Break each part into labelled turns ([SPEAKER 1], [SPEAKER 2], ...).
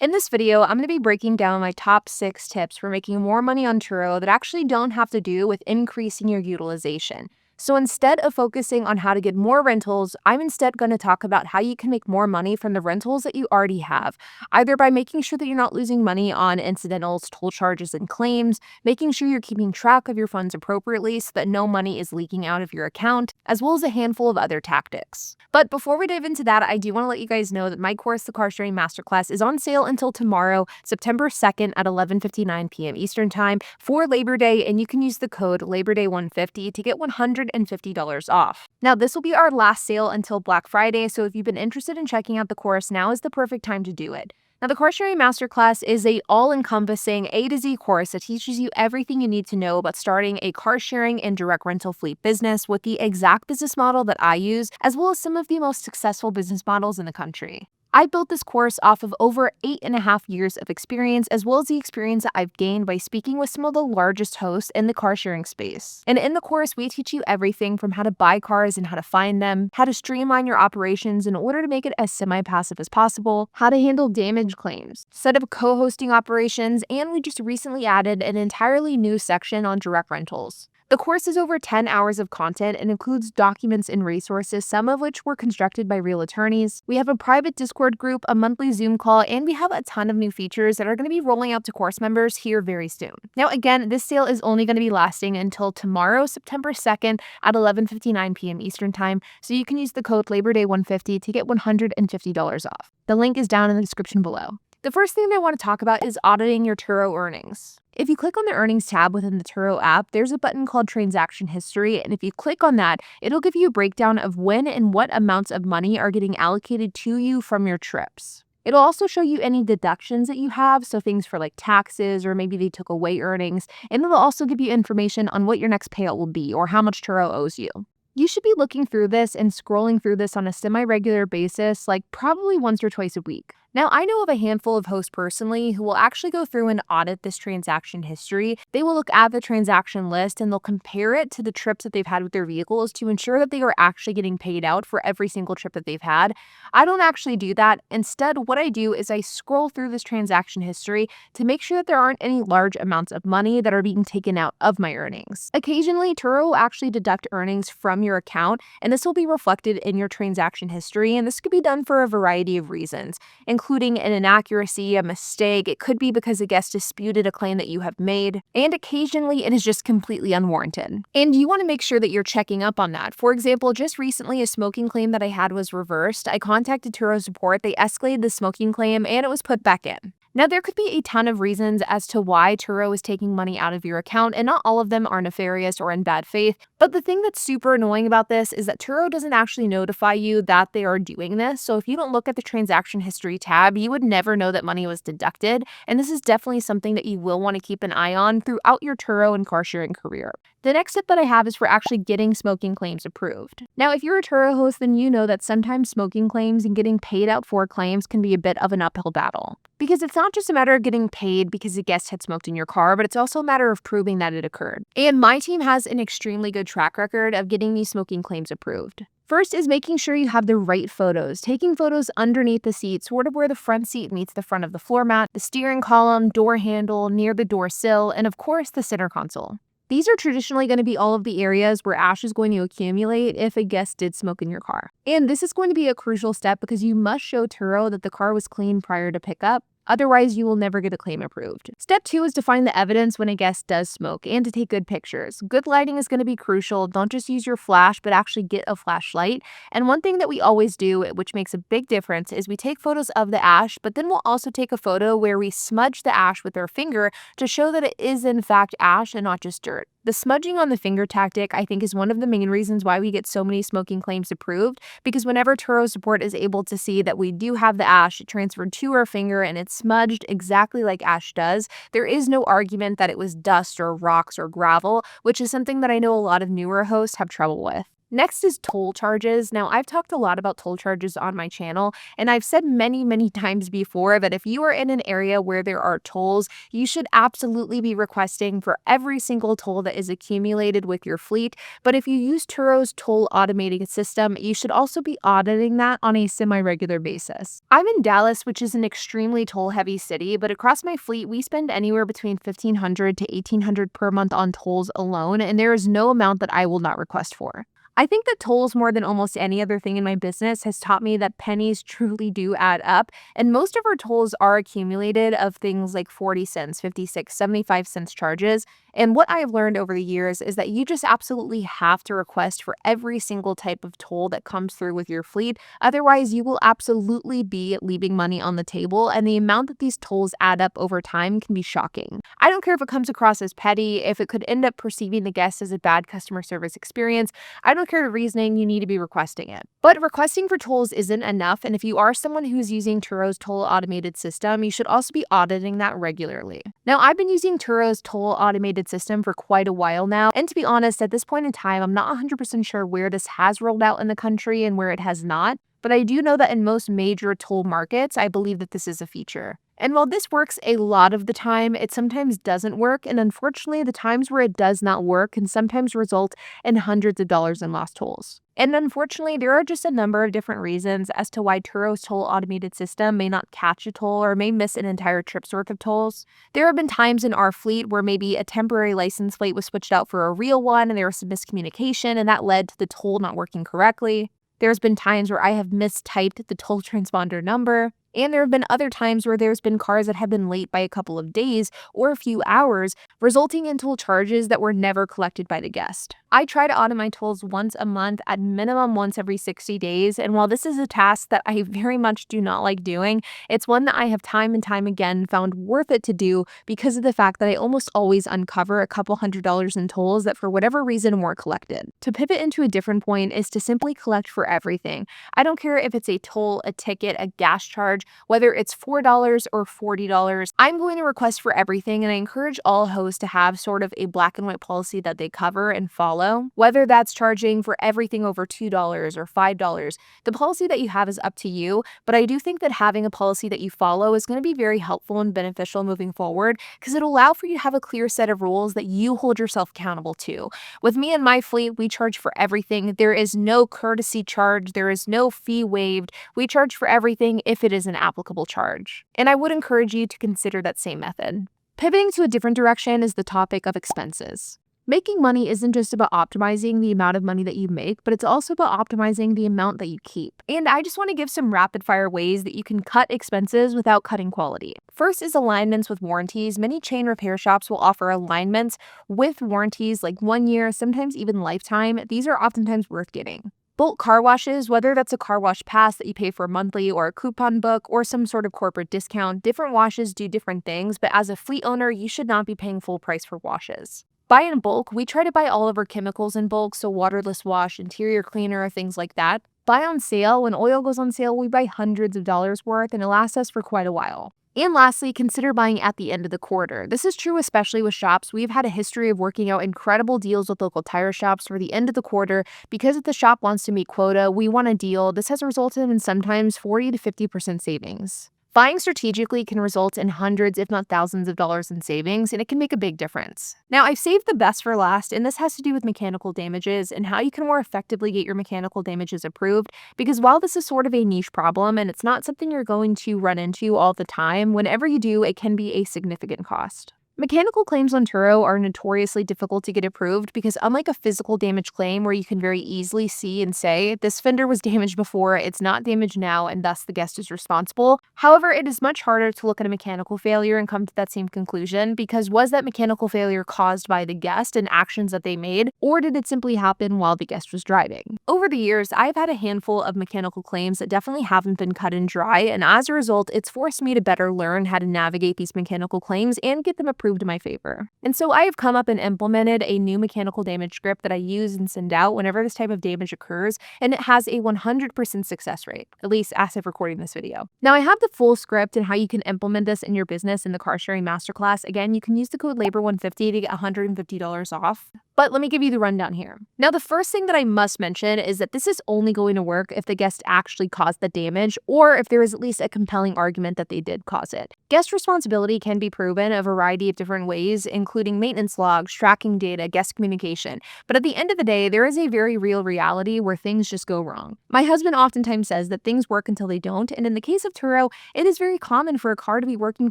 [SPEAKER 1] In this video, I'm going to be breaking down my top 6 tips for making more money on Turo that actually don't have to do with increasing your utilization. So instead of focusing on how to get more rentals, I'm instead going to talk about how you can make more money from the rentals that you already have, either by making sure that you're not losing money on incidentals, toll charges, and claims, making sure you're keeping track of your funds appropriately so that no money is leaking out of your account, as well as a handful of other tactics. But before we dive into that, I do want to let you guys know that my course, the Car Sharing Masterclass, is on sale until tomorrow, September 2nd at 11:59 p.m. Eastern Time for Labor Day, and you can use the code LaborDay150 to get $150 off. Now, this will be our last sale until Black Friday, so if you've been interested in checking out the course, now is the perfect time to do it. Now, the Car Sharing Masterclass is a all-encompassing A to Z course that teaches you everything you need to know about starting a car sharing and direct rental fleet business with the exact business model that I use, as well as some of the most successful business models in the country. I built this course off of over 8.5 years of experience, as well as the experience that I've gained by speaking with some of the largest hosts in the car sharing space. And in the course, we teach you everything from how to buy cars and how to find them, how to streamline your operations in order to make it as semi-passive as possible, how to handle damage claims, set up co-hosting operations, and we just recently added an entirely new section on direct rentals. The course is over 10 hours of content and includes documents and resources, some of which were constructed by real attorneys. We have a private Discord group, a monthly Zoom call, and we have a ton of new features that are going to be rolling out to course members here very soon. Now, again, this sale is only going to be lasting until tomorrow, September 2nd at 11:59 p.m. Eastern Time, so you can use the code LaborDay150 to get $150 off. The link is down in the description below. The first thing I want to talk about is auditing your Turo earnings. If you click on the Earnings tab within the Turo app, there's a button called Transaction History, and if you click on that, it'll give you a breakdown of when and what amounts of money are getting allocated to you from your trips. It'll also show you any deductions that you have, so things for like taxes or maybe they took away earnings, and it'll also give you information on what your next payout will be or how much Turo owes you. You should be looking through this and scrolling through this on a semi-regular basis, like probably once or twice a week. Now, I know of a handful of hosts personally who will actually go through and audit this transaction history. They will look at the transaction list and they'll compare it to the trips that they've had with their vehicles to ensure that they are actually getting paid out for every single trip that they've had. I don't actually do that. Instead, what I do is I scroll through this transaction history to make sure that there aren't any large amounts of money that are being taken out of my earnings. Occasionally, Turo will actually deduct earnings from your account, and this will be reflected in your transaction history, and this could be done for a variety of reasons, including an inaccuracy, a mistake. It could be because a guest disputed a claim that you have made, and occasionally it is just completely unwarranted. And you want to make sure that you're checking up on that. For example, just recently a smoking claim that I had was reversed. I contacted Turo support, they escalated the smoking claim, and it was put back in. Now, there could be a ton of reasons as to why Turo is taking money out of your account, and not all of them are nefarious or in bad faith. But the thing that's super annoying about this is that Turo doesn't actually notify you that they are doing this. So if you don't look at the transaction history tab, you would never know that money was deducted. And this is definitely something that you will want to keep an eye on throughout your Turo and car sharing career. The next step that I have is for actually getting smoking claims approved. Now, if you're a Turo host, then you know that sometimes smoking claims and getting paid out for claims can be a bit of an uphill battle. Because it's not just a matter of getting paid because a guest had smoked in your car, but it's also a matter of proving that it occurred. And my team has an extremely good track record of getting these smoking claims approved. First is making sure you have the right photos, taking photos underneath the seat, sort of where the front seat meets the front of the floor mat, the steering column, door handle, near the door sill, and of course the center console. These are traditionally going to be all of the areas where ash is going to accumulate if a guest did smoke in your car. And this is going to be a crucial step because you must show Turo that the car was clean prior to pickup. Otherwise, you will never get a claim approved. Step 2 is to find the evidence when a guest does smoke and to take good pictures. Good lighting is going to be crucial. Don't just use your flash, but actually get a flashlight. And one thing that we always do, which makes a big difference, is we take photos of the ash, but then we'll also take a photo where we smudge the ash with our finger to show that it is in fact ash and not just dirt. The smudging on the finger tactic, I think, is one of the main reasons why we get so many smoking claims approved, because whenever Turo support is able to see that we do have the ash transferred to our finger and it's smudged exactly like ash does, there is no argument that it was dust or rocks or gravel, which is something that I know a lot of newer hosts have trouble with. Next is toll charges. Now, I've talked a lot about toll charges on my channel, and I've said many, many times before that if you are in an area where there are tolls, you should absolutely be requesting for every single toll that is accumulated with your fleet. But if you use Turo's toll automating system, you should also be auditing that on a semi-regular basis. I'm in Dallas, which is an extremely toll-heavy city, but across my fleet, we spend anywhere between $1,500 to $1,800 per month on tolls alone, and there is no amount that I will not request for. I think that tolls, more than almost any other thing in my business, has taught me that pennies truly do add up. And most of our tolls are accumulated of things like 40 cents, 56, 75 cents charges. And what I have learned over the years is that you just absolutely have to request for every single type of toll that comes through with your fleet. Otherwise, you will absolutely be leaving money on the table. And the amount that these tolls add up over time can be shocking. I don't care if it comes across as petty, if it could end up perceiving the guest as a bad customer service experience. I don't care the reasoning, you need to be requesting it. But requesting for tolls isn't enough, and if you are someone who's using Turo's toll automated system, you should also be auditing that regularly. Now, I've been using Turo's toll automated system for quite a while now, and to be honest, at this point in time, I'm not 100% sure where this has rolled out in the country and where it has not. But I do know that in most major toll markets, I believe that this is a feature. And while this works a lot of the time, it sometimes doesn't work. And unfortunately, the times where it does not work can sometimes result in hundreds of dollars in lost tolls. And unfortunately, there are just a number of different reasons as to why Turo's toll automated system may not catch a toll or may miss an entire trip's worth of tolls. There have been times in our fleet where maybe a temporary license plate was switched out for a real one and there was some miscommunication and that led to the toll not working correctly. There's been times where I have mistyped the toll transponder number, and there have been other times where there's been cars that have been late by a couple of days or a few hours, resulting in toll charges that were never collected by the guest. I try to audit my tolls once a month, at minimum once every 60 days, and while this is a task that I very much do not like doing, it's one that I have time and time again found worth it to do because of the fact that I almost always uncover a couple $100s in tolls that for whatever reason weren't collected. To pivot into a different point is to simply collect for everything. I don't care if it's a toll, a ticket, a gas charge, whether it's $4 or $40, I'm going to request for everything, and I encourage all hosts to have sort of a black and white policy that they cover and follow. Whether that's charging for everything over $2 or $5, the policy that you have is up to you, but I do think that having a policy that you follow is going to be very helpful and beneficial moving forward because it'll allow for you to have a clear set of rules that you hold yourself accountable to. With me and my fleet, we charge for everything. There is no courtesy charge. There is no fee waived. We charge for everything if it is an applicable charge. And I would encourage you to consider that same method. Pivoting to a different direction is the topic of expenses. Making money isn't just about optimizing the amount of money that you make, but it's also about optimizing the amount that you keep. And I just want to give some rapid fire ways that you can cut expenses without cutting quality. First is alignments with warranties. Many chain repair shops will offer alignments with warranties like 1 year, sometimes even lifetime. These are oftentimes worth getting. Bulk car washes, whether that's a car wash pass that you pay for monthly or a coupon book or some sort of corporate discount, different washes do different things, but as a fleet owner, you should not be paying full price for washes. Buy in bulk. We try to buy all of our chemicals in bulk, so waterless wash, interior cleaner, things like that. Buy on sale. When oil goes on sale, we buy hundreds of dollars worth, and it lasts us for quite a while. And lastly, consider buying at the end of the quarter. This is true especially with shops. We've had a history of working out incredible deals with local tire shops for the end of the quarter because if the shop wants to meet quota, we want a deal. This has resulted in sometimes 40 to 50% savings. Buying strategically can result in hundreds, if not thousands of dollars in savings, and it can make a big difference. Now, I've saved the best for last, and this has to do with mechanical damages and how you can more effectively get your mechanical damages approved, because while this is sort of a niche problem and it's not something you're going to run into all the time, whenever you do, it can be a significant cost. Mechanical claims on Turo are notoriously difficult to get approved because unlike a physical damage claim where you can very easily see and say, this fender was damaged before, it's not damaged now, and thus the guest is responsible. However, it is much harder to look at a mechanical failure and come to that same conclusion because was that mechanical failure caused by the guest and actions that they made, or did it simply happen while the guest was driving? Over the years, I've had a handful of mechanical claims that definitely haven't been cut and dry, and as a result, it's forced me to better learn how to navigate these mechanical claims and get them approved in my favor. And so I have come up and implemented a new mechanical damage script that I use and send out whenever this type of damage occurs, and it has a 100% success rate, at least as of recording this video. Now I have the full script and how you can implement this in your business in the car sharing masterclass. Again, you can use the code LABOR150 to get $150 off. But let me give you the rundown here. Now, the first thing that I must mention is that this is only going to work if the guest actually caused the damage or if there is at least a compelling argument that they did cause it. Guest responsibility can be proven a variety of different ways, including maintenance logs, tracking data, guest communication. But at the end of the day, there is a very real reality where things just go wrong. My husband oftentimes says that things work until they don't, and in the case of Turo, it is very common for a car to be working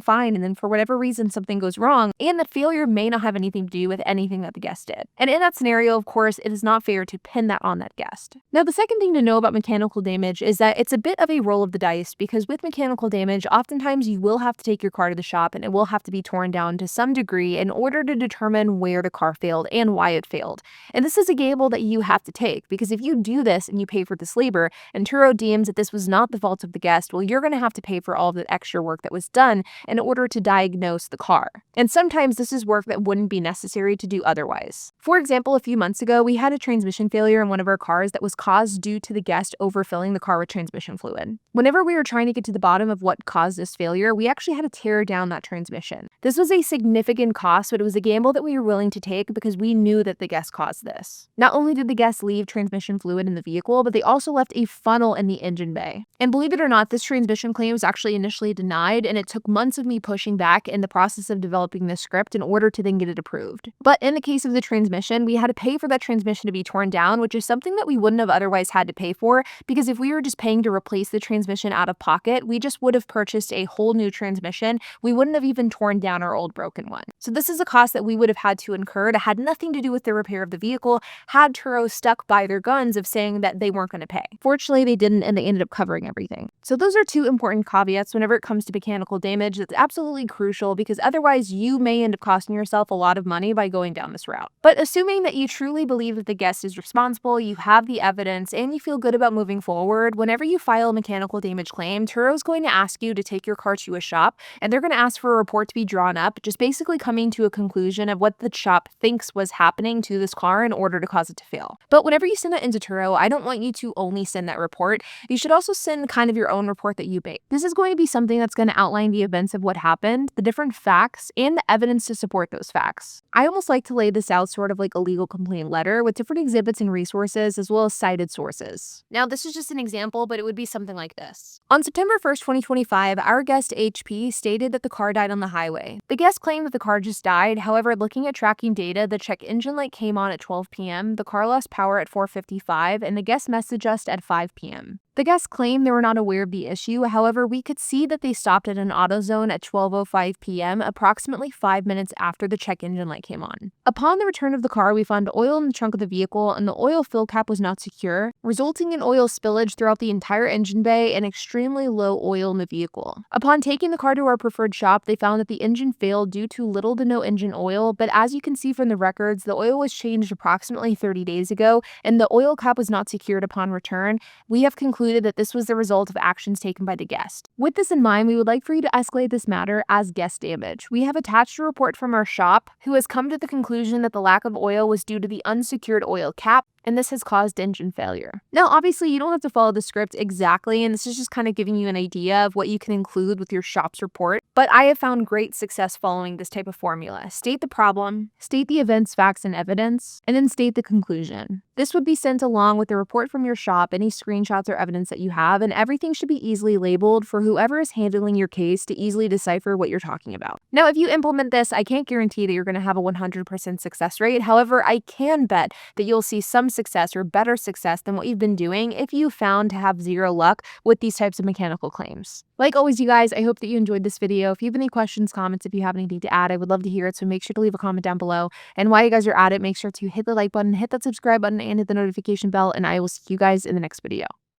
[SPEAKER 1] fine and then for whatever reason something goes wrong, and that failure may not have anything to do with anything that the guest did. And in that scenario, of course, it is not fair to pin that on that guest. Now, the second thing to know about mechanical damage is that it's a bit of a roll of the dice, because with mechanical damage, oftentimes you will have to take your car to the shop and it will have to be torn down to some degree in order to determine where the car failed and why it failed. And this is a gamble that you have to take, because if you do this and you pay for this labor and Turo deems that this was not the fault of the guest, well, you're going to have to pay for all of the extra work that was done in order to diagnose the car. And sometimes this is work that wouldn't be necessary to do otherwise. For example, a few months ago, we had a transmission failure in one of our cars that was caused due to the guest overfilling the car with transmission fluid. Whenever we were trying to get to the bottom of what caused this failure, we actually had to tear down that transmission. This was a significant cost, but it was a gamble that we were willing to take because we knew that the guest caused this. Not only did the guest leave transmission fluid in the vehicle, but they also left a funnel in the engine bay. And believe it or not, this transmission claim was actually initially denied, and it took months of me pushing back in the process of developing this script in order to then get it approved. But in the case of the transmission, we had to pay for that transmission to be torn down, which is something that we wouldn't have otherwise had to pay for, because if we were just paying to replace the transmission out of pocket, we just would have purchased a whole new transmission. We wouldn't have even torn down our old broken one. So this is a cost that we would have had to incur that had nothing to do with the repair of the vehicle had Turo stuck by their guns of saying that they weren't going to pay. Fortunately, they didn't, and they ended up covering everything. So those are two important caveats whenever it comes to mechanical damage. That's absolutely crucial, because otherwise you may end up costing yourself a lot of money by going down this route. But assuming that you truly believe that the guest is responsible, you have the evidence, and you feel good about moving forward, whenever you file a mechanical damage claim, Turo is going to ask you to take your car to a shop, and they're going to ask for a report to be drawn up, just basically coming to a conclusion of what the shop thinks was happening to this car in order to cause it to fail. But whenever you send that into Turo, I don't want you to only send that report. You should also send kind of your own report that you make. This is going to be something that's going to outline the events of what happened, the different facts, and the evidence to support those facts. I almost like to lay this out sort of like a legal complaint letter with different exhibits and resources as well as cited sources. Now, this is just an example, but it would be something like this. On September 1st, 2025, our guest HP stated that the car died on the highway. The guest claimed that the car just died. However, looking at tracking data, the check engine light came on at 12 p.m., the car lost power at 4:55, and the guest messaged us at 5 p.m. The guests claimed they were not aware of the issue. However, we could see that they stopped at an AutoZone at 12:05 p.m., approximately 5 minutes after the check engine light came on. Upon the return of the car, we found oil in the trunk of the vehicle, and the oil fill cap was not secure, resulting in oil spillage throughout the entire engine bay and extremely low oil in the vehicle. Upon taking the car to our preferred shop, they found that the engine failed due to little to no engine oil, but as you can see from the records, the oil was changed approximately 30 days ago, and the oil cap was not secured upon return. We have concluded that this was the result of actions taken by the guest. With this in mind, we would like for you to escalate this matter as guest damage. We have attached a report from our shop who has come to the conclusion that the lack of oil was due to the unsecured oil cap, and this has caused engine failure. Now, obviously, you don't have to follow the script exactly, and this is just kind of giving you an idea of what you can include with your shop's report, but I have found great success following this type of formula. State the problem, state the events, facts, and evidence, and then state the conclusion. This would be sent along with the report from your shop, any screenshots or evidence that you have, and everything should be easily labeled for whoever is handling your case to easily decipher what you're talking about. Now, if you implement this, I can't guarantee that you're going to have a 100% success rate. However, I can bet that you'll see some success or better success than what you've been doing if you found to have zero luck with these types of mechanical claims. Like always, you guys, I hope that you enjoyed this video. If you have any questions, comments, if you have anything to add, I would love to hear it. So make sure to leave a comment down below. And while you guys are at it, make sure to hit the like button, hit that subscribe button, and hit the notification bell. And I will see you guys in the next video.